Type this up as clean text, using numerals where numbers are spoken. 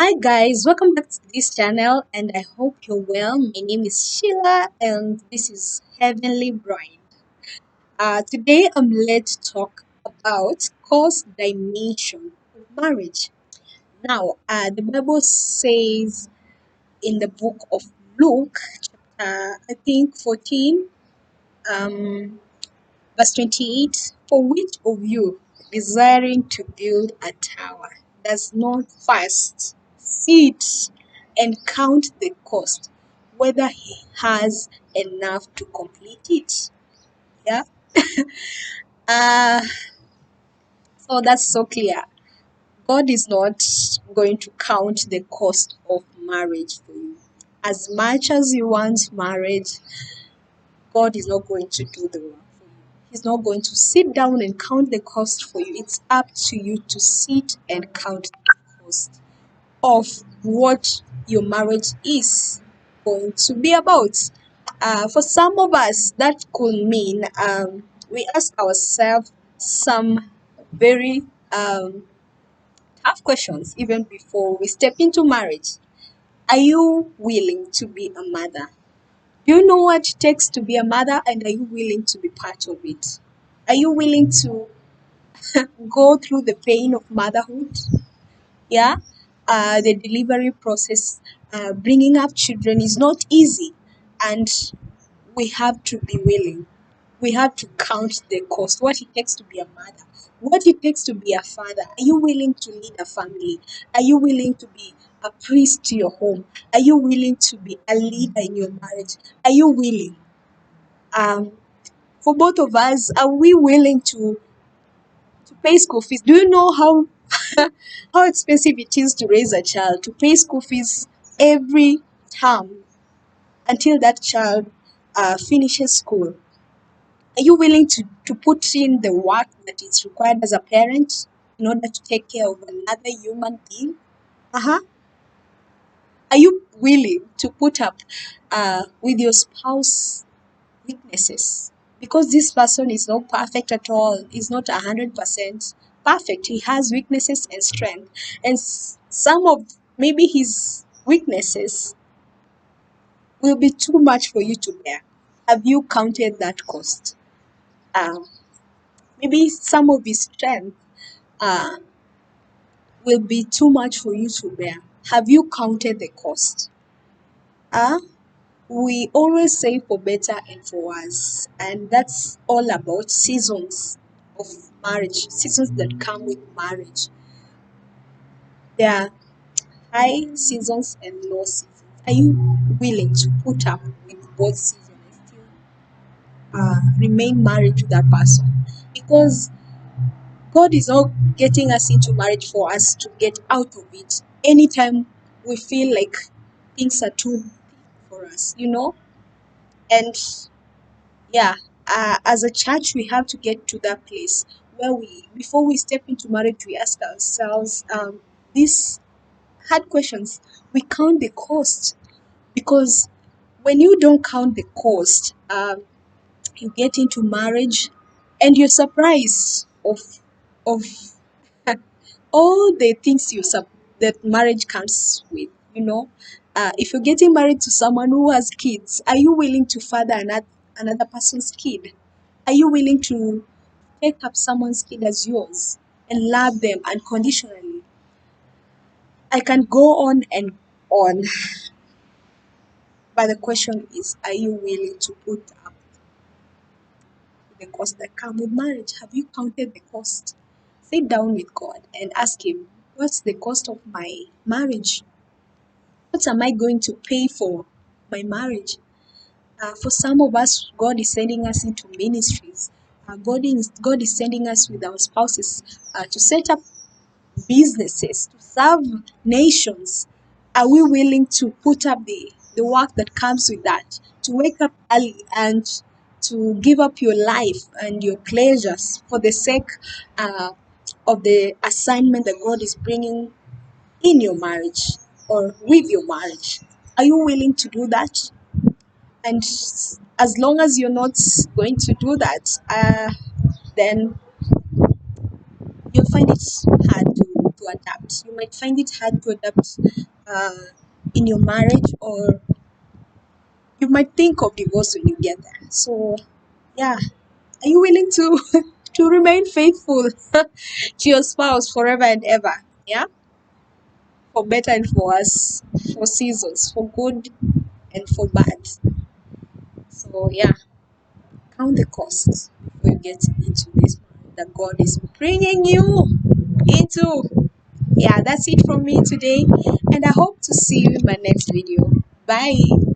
Hi guys, welcome back to this channel and I hope you're well. My name is Sheila and this is Heavenly Bride. Today I'm led to talk about cost dimension of marriage. Now, the Bible says in the book of Luke, chapter I think 14, um, verse 28, for which of you desiring to build a tower does not first sit and count the cost, whether he has enough to complete it? Yeah. Uh, so that's so clear. God is not going to count the cost of marriage for you. As much as you want marriage, God is not going to do the work for you. He's not going to sit down and count the cost for you. It's up to you to sit and count the cost of what your marriage is going to be about. For some of us, that could mean we ask ourselves some very tough questions even before we step into marriage. Are you willing to be a mother? Do you know what it takes to be a mother, and are you willing to be part of it? Are you willing to go through the pain of motherhood? Yeah, the delivery process, bringing up children is not easy, and we have to be willing. We have to count the cost, what it takes to be a mother, what it takes to be a father. Are you willing to lead a family? Are you willing to be a priest to your home? Are you willing to be a leader in your marriage? Are you willing? Um, for both of us, are we willing to pay school fees? Do you know how how expensive it is to raise a child, to pay school fees every term until that child finishes school? Are you willing to put in the work that is required as a parent in order to take care of another human being? Uh-huh. Are you willing to put up with your spouse weaknesses, because this person is not perfect at all, is not 100% perfect. He has weaknesses and strength, and some of maybe his weaknesses will be too much for you to bear. Have you counted that cost? um, Maybe some of his strength uh, will be too much for you to bear. Have you counted the cost? uh, we always say for better and for worse, and that's all about seasons of marriage, seasons that come with marriage. There are high seasons and low seasons. Are you willing to put up with both seasons and still remain married to that person? Because God is not getting us into marriage for us to get out of it anytime we feel like things are too big for us, and yeah, as a church we have to get to that place where we, before we step into marriage, we ask ourselves these hard questions. We count the cost, because when you don't count the cost, you get into marriage and you're surprised of all the things that marriage comes with, if you're getting married to someone who has kids, are you willing to father another person's kid? Are you willing to take up someone's kid as yours and love them unconditionally? I can go on and on, but the question is, are you willing to put up the cost that come with marriage? Have you counted the cost? Sit down with God and ask Him, what's the cost of my marriage? What am I going to pay for my marriage? For some of us, God is sending us into ministries. God is sending us with our spouses to set up businesses, to serve nations. Are we willing to put up the work that comes with that? To wake up early and to give up your life and your pleasures for the sake uh, of the assignment that God is bringing in your marriage or with your marriage? Are you willing to do that? And as long as you're not going to do that, then you'll find it hard to to adapt. You might find it hard to adapt uh, in your marriage, or you might think of divorce when you get there. So, yeah, are you willing to to remain faithful to your spouse forever and ever? Yeah, for better and for worse, for seasons, for good and for bad. So, yeah, count the costs before you get into this that God is bringing you into. Yeah, that's it from me today, and I hope to see you in my next video. Bye.